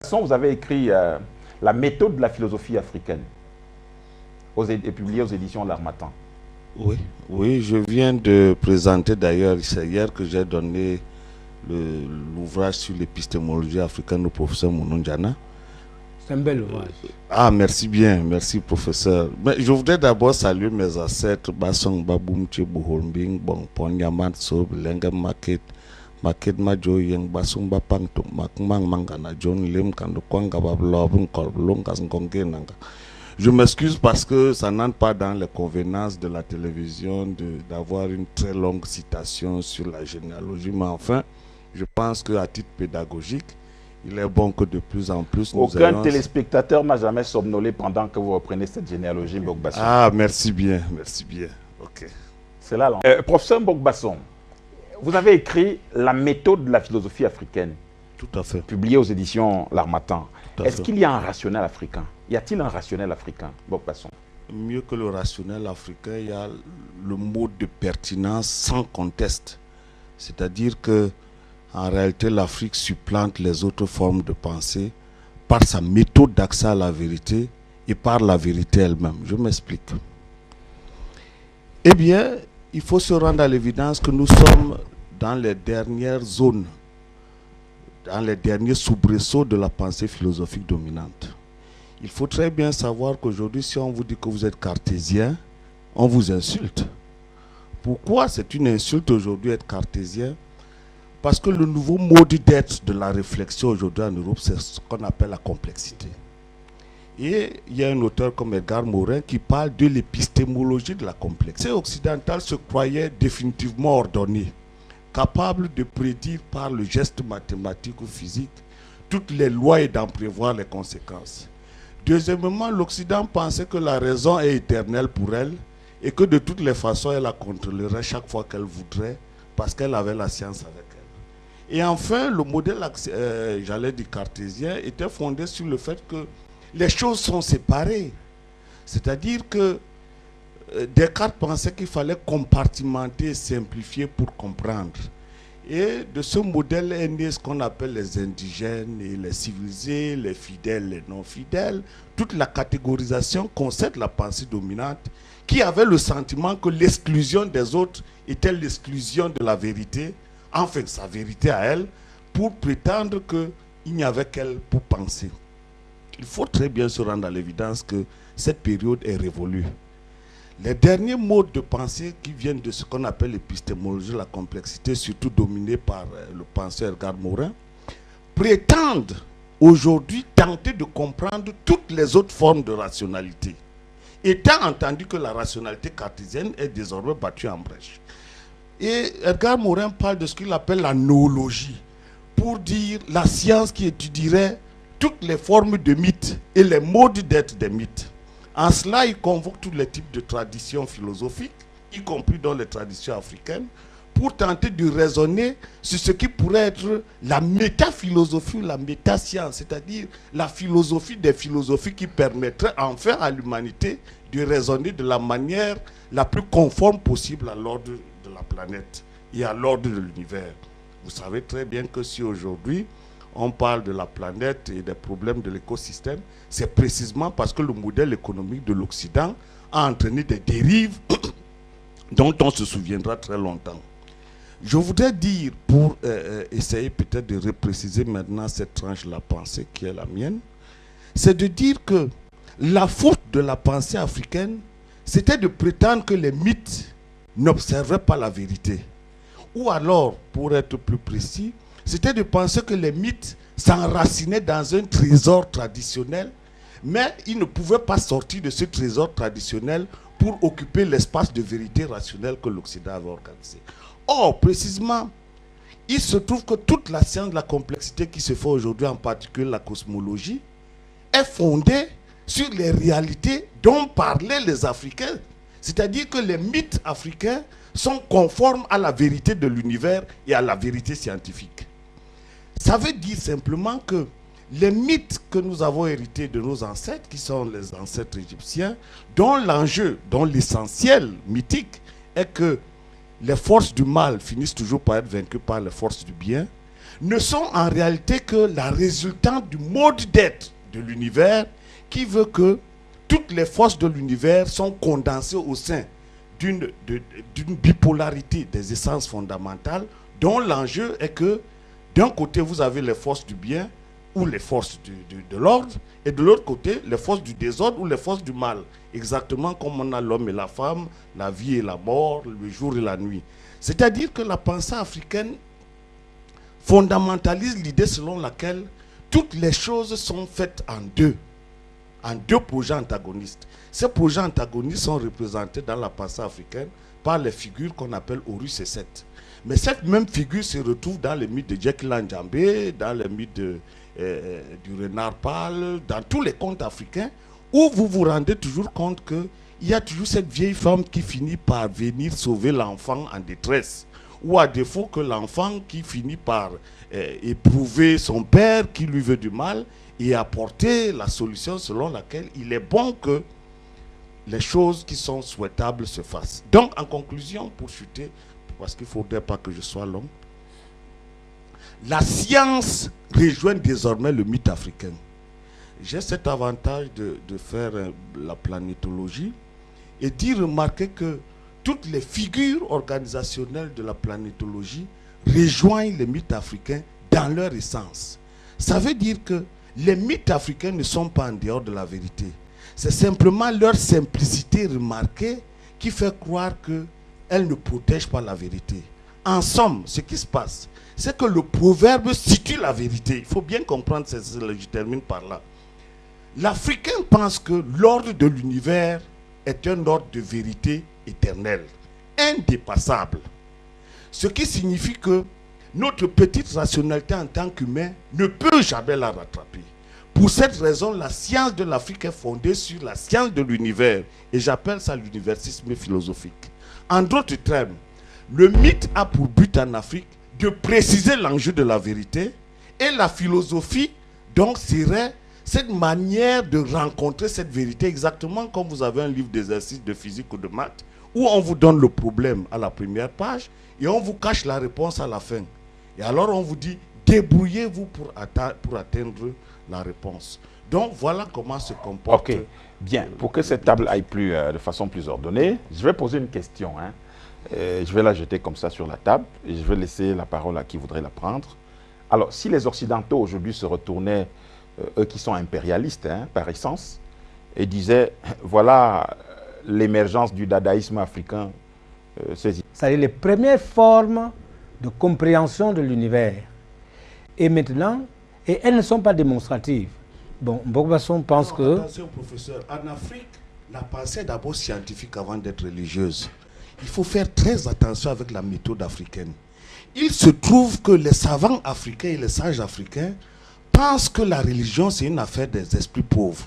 Bogbasson, vous avez écrit La méthode de la philosophie africaine, et publié aux éditions L'Harmattan. Oui, oui, je viens de présenter d'ailleurs, c'est hier que j'ai donné l'ouvrage sur l'épistémologie africaine au professeur Mounondjana. C'est un bel ouvrage. Ah, merci bien, merci professeur. Mais je voudrais d'abord saluer mes ancêtres, Basong Baboum Tchebouholmbing, Bon Ponyamat Sob, Lengam Maket, Maket Majo Yang Basong Bapang Tuk Makmang Mangana John Lim Kandukwanga Bablobun Kolblong Kasngonge Nanga. Je m'excuse parce que ça n'entre pas dans les convenances de la télévision d'avoir une très longue citation sur la généalogie, mais enfin, je pense qu'à titre pédagogique, il est bon que de plus en plus nous Aucun téléspectateur m'a jamais somnolé pendant que vous reprenez cette généalogie, Bogbasson. Ah, merci bien, merci bien. Ok. C'est là. Professeur Bogbasson, vous avez écrit La méthode de la philosophie africaine. Tout à fait. Publié aux éditions L'Harmattan. Est-ce qu'il y a un rationnel africain? Y a-t-il un rationnel africain, Bogbasson? Mieux que le rationnel africain, il y a le mode de pertinence sans conteste. C'est-à-dire que en réalité, l'Afrique supplante les autres formes de pensée par sa méthode d'accès à la vérité et par la vérité elle-même. Je m'explique. Eh bien, il faut se rendre à l'évidence que nous sommes dans les dernières zones, dans les derniers soubresauts de la pensée philosophique dominante. Il faut très bien savoir qu'aujourd'hui, si on vous dit que vous êtes cartésien, on vous insulte. Pourquoi c'est une insulte aujourd'hui être cartésien? Parce que le nouveau mode d'être de la réflexion aujourd'hui en Europe, c'est ce qu'on appelle la complexité. Et il y a un auteur comme Edgar Morin qui parle de l'épistémologie de la complexité. Les occidentales se croyaient définitivement ordonnés, capables de prédire par le geste mathématique ou physique toutes les lois et d'en prévoir les conséquences. Deuxièmement, l'Occident pensait que la raison est éternelle pour elle et que de toutes les façons, elle la contrôlerait chaque fois qu'elle voudrait parce qu'elle avait la science avec elle. Et enfin, le modèle, j'allais dire cartésien, était fondé sur le fait que les choses sont séparées. C'est-à-dire que Descartes pensait qu'il fallait compartimenter et simplifier pour comprendre. Et de ce modèle est né ce qu'on appelle les indigènes et les civilisés, les fidèles, les non-fidèles. Toute la catégorisation concerne la pensée dominante qui avait le sentiment que l'exclusion des autres était l'exclusion de la vérité, enfin sa vérité à elle, pour prétendre qu'il n'y avait qu'elle pour penser. Il faut très bien se rendre à l'évidence que cette période est révolue. Les derniers modes de pensée qui viennent de ce qu'on appelle l'épistémologie de la complexité, surtout dominée par le penseur Edgar Morin, prétendent aujourd'hui tenter de comprendre toutes les autres formes de rationalité, étant entendu que la rationalité cartésienne est désormais battue en brèche. Et Edgar Morin parle de ce qu'il appelle la noologie, pour dire la science qui étudierait toutes les formes de mythes et les modes d'être des mythes. En cela, il convoque tous les types de traditions philosophiques, y compris dans les traditions africaines, pour tenter de raisonner sur ce qui pourrait être la métaphilosophie ou la métascience, c'est-à-dire la philosophie des philosophies qui permettrait enfin à l'humanité de raisonner de la manière la plus conforme possible à l'ordre de la planète et à l'ordre de l'univers. Vous savez très bien que si aujourd'hui on parle de la planète et des problèmes de l'écosystème, c'est précisément parce que le modèle économique de l'Occident a entraîné des dérives dont on se souviendra très longtemps. Je voudrais dire, pour essayer peut-être de repréciser maintenant cette tranche de la pensée qui est la mienne, c'est de dire que la faute de la pensée africaine, c'était de prétendre que les mythes n'observaient pas la vérité. Ou alors, pour être plus précis, c'était de penser que les mythes s'enracinaient dans un trésor traditionnel, mais ils ne pouvaient pas sortir de ce trésor traditionnel pour occuper l'espace de vérité rationnelle que l'Occident avait organisé. Or, précisément, il se trouve que toute la science de la complexité qui se fait aujourd'hui, en particulier la cosmologie, est fondée sur les réalités dont parlaient les Africains. C'est-à-dire que les mythes africains sont conformes à la vérité de l'univers et à la vérité scientifique. Ça veut dire simplement que les mythes que nous avons hérités de nos ancêtres, qui sont les ancêtres égyptiens, dont l'enjeu, dont l'essentiel mythique est que les forces du mal finissent toujours par être vaincues par les forces du bien, ne sont en réalité que la résultante du mode d'être de l'univers qui veut que toutes les forces de l'univers sont condensées au sein d'une bipolarité des essences fondamentales dont l'enjeu est que d'un côté vous avez les forces du bien ou les forces de l'ordre et de l'autre côté les forces du désordre ou les forces du mal, exactement comme on a l'homme et la femme, la vie et la mort, le jour et la nuit. C'est-à-dire que la pensée africaine fondamentalise l'idée selon laquelle toutes les choses sont faites en deux projets antagonistes. Ces projets antagonistes sont représentés dans la pensée africaine par les figures qu'on appelle Horus et Seth. Mais cette même figure se retrouve dans les mythes de Jekyll and Njambé, dans les mythes du renard pâle, dans tous les contes africains, où vous vous rendez toujours compte qu'il y a toujours cette vieille femme qui finit par venir sauver l'enfant en détresse. Ou à défaut que l'enfant qui finit par éprouver son père qui lui veut du mal et apporter la solution selon laquelle il est bon que les choses qui sont souhaitables se fassent. Donc, en conclusion, pour chuter, parce qu'il ne faudrait pas que je sois long, la science rejoint désormais le mythe africain. J'ai cet avantage de faire la planétologie et d'y remarquer que toutes les figures organisationnelles de la planétologie rejoignent les mythes africains dans leur essence. Ça veut dire que les mythes africains ne sont pas en dehors de la vérité. C'est simplement leur simplicité remarquée qui fait croire qu'elle ne protège pas la vérité. En somme, ce qui se passe, c'est que le proverbe situe la vérité. Il faut bien comprendre, je termine par là. L'Africain pense que l'ordre de l'univers est un ordre de vérité éternelle, indépassable. Ce qui signifie que notre petite rationalité en tant qu'humain ne peut jamais la rattraper. Pour cette raison, la science de l'Afrique est fondée sur la science de l'univers. Et j'appelle ça l'universisme philosophique. En d'autres termes, le mythe a pour but en Afrique de préciser l'enjeu de la vérité. Et la philosophie, donc, serait cette manière de rencontrer cette vérité, exactement comme vous avez un livre d'exercice de physique ou de maths, où on vous donne le problème à la première page et on vous cache la réponse à la fin. Et alors on vous dit, débrouillez-vous pour atteindre la réponse. Donc voilà comment se comporte. Ok, bien. Pour que cette table aille de façon plus ordonnée, je vais poser une question. Je vais la jeter comme ça sur la table et je vais laisser la parole à qui voudrait la prendre. Alors, si les Occidentaux aujourd'hui se retournaient, eux qui sont impérialistes par essence, et disaient, voilà l'émergence du dadaïsme africain, c'est-à-dire les premières formes de compréhension de l'univers. Et maintenant, et elles ne sont pas démonstratives. Bon, Bokbasson pense que... Attention, professeur, en Afrique, la pensée est d'abord scientifique avant d'être religieuse. Il faut faire très attention avec la méthode africaine. Il se trouve que les savants africains et les sages africains pensent que la religion, c'est une affaire des esprits pauvres.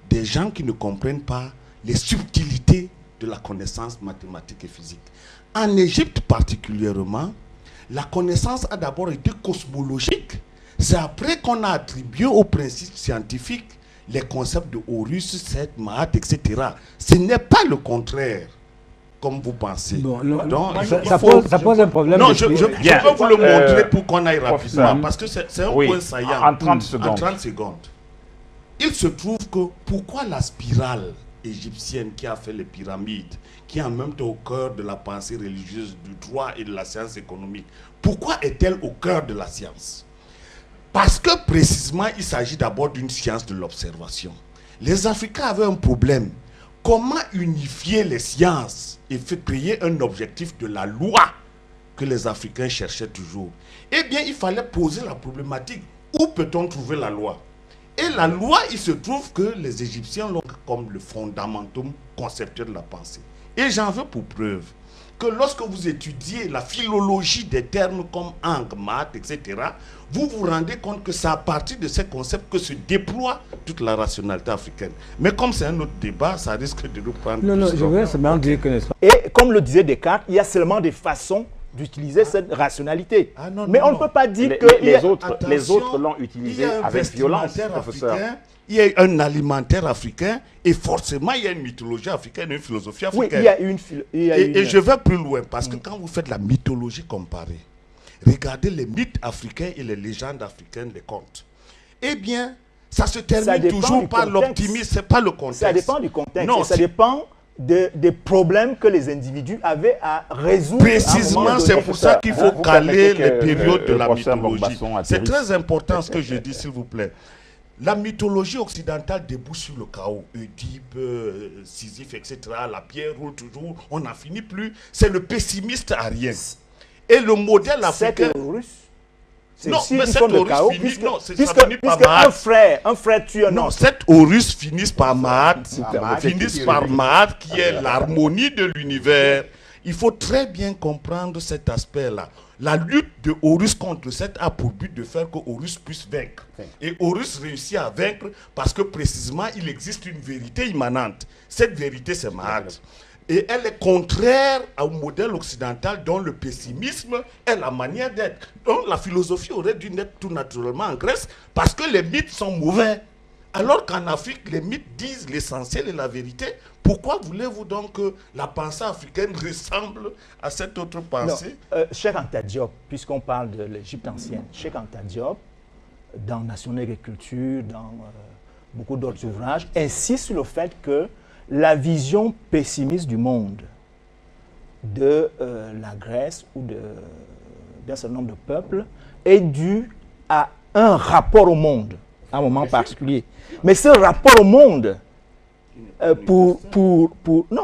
Des gens qui ne comprennent pas les subtilités de la connaissance mathématique et physique. En Égypte particulièrement, la connaissance a d'abord été cosmologique. C'est après qu'on a attribué aux principes scientifiques les concepts de Horus, Seth, Maat, etc. Ce n'est pas le contraire, comme vous pensez. Bon, non, donc, ça pose un problème. Non, je peux vous le montrer pour qu'on aille rapidement, parce que c'est un point saillant. En 30 secondes. En 30 secondes. Il se trouve que pourquoi la spirale égyptienne qui a fait les pyramides, qui est en même temps au cœur de la pensée religieuse, du droit et de la science économique, pourquoi est-elle au cœur de la science? Parce que précisément, il s'agit d'abord d'une science de l'observation. Les Africains avaient un problème. Comment unifier les sciences et créer un objectif de la loi que les Africains cherchaient toujours? Eh bien, il fallait poser la problématique. Où peut-on trouver la loi? Et la loi, il se trouve que les Égyptiens l'ont comme le fondamentum conceptuel de la pensée. Et j'en veux pour preuve que lorsque vous étudiez la philologie des termes comme Ang, Mat, etc., vous vous rendez compte que c'est à partir de ces concepts que se déploie toute la rationalité africaine. Mais comme c'est un autre débat, ça risque de nous prendre... Non, je veux seulement dire que... Et comme le disait Descartes, il y a seulement des façons d'utiliser cette rationalité. Mais on ne peut pas dire que... Les autres l'ont utilisé avec violence, professeur. Il y a un alimentaire africain et forcément il y a une mythologie africaine, une philosophie africaine. Oui, il y a une... Et je vais plus loin parce que quand vous faites la mythologie comparée, regardez les mythes africains et les légendes africaines, les contes. Eh bien, ça se termine toujours par l'optimisme, c'est pas le contexte. Ça dépend du contexte, non, ça dépend des problèmes que les individus avaient à résoudre. Précisément, c'est pour ça qu'il faut caler les périodes de la mythologie. C'est très important ce que je dis, s'il vous plaît. La mythologie occidentale débouche sur le chaos. Oedipe, Sisyphe, etc. La pierre roule toujours, on n'en finit plus. C'est le pessimiste arien. Et le modèle africain... Non, mais cet Horus finit, puisque un frère tue un autre. Non, cet Horus finissent par Maat, qui est l'harmonie de l'univers. Il faut très bien comprendre cet aspect-là. La lutte de Horus contre Seth a pour but de faire que Horus puisse vaincre. Et Horus réussit à vaincre parce que précisément il existe une vérité immanente. Cette vérité, c'est Maat. Et elle est contraire au modèle occidental dont le pessimisme est la manière d'être. Donc la philosophie aurait dû naître tout naturellement en Grèce parce que les mythes sont mauvais. Alors qu'en Afrique, les mythes disent l'essentiel et la vérité. Pourquoi voulez-vous donc que la pensée africaine ressemble à cette autre pensée? Cheikh Anta Diop, puisqu'on parle de l'Égypte ancienne, Cheikh Anta Diop, dans Nation et Culture, dans beaucoup d'autres ouvrages, insiste sur le fait que la vision pessimiste du monde de la Grèce ou d'un certain nombre de peuples est due à un rapport au monde, à un moment particulier. Mais ce rapport au monde, non,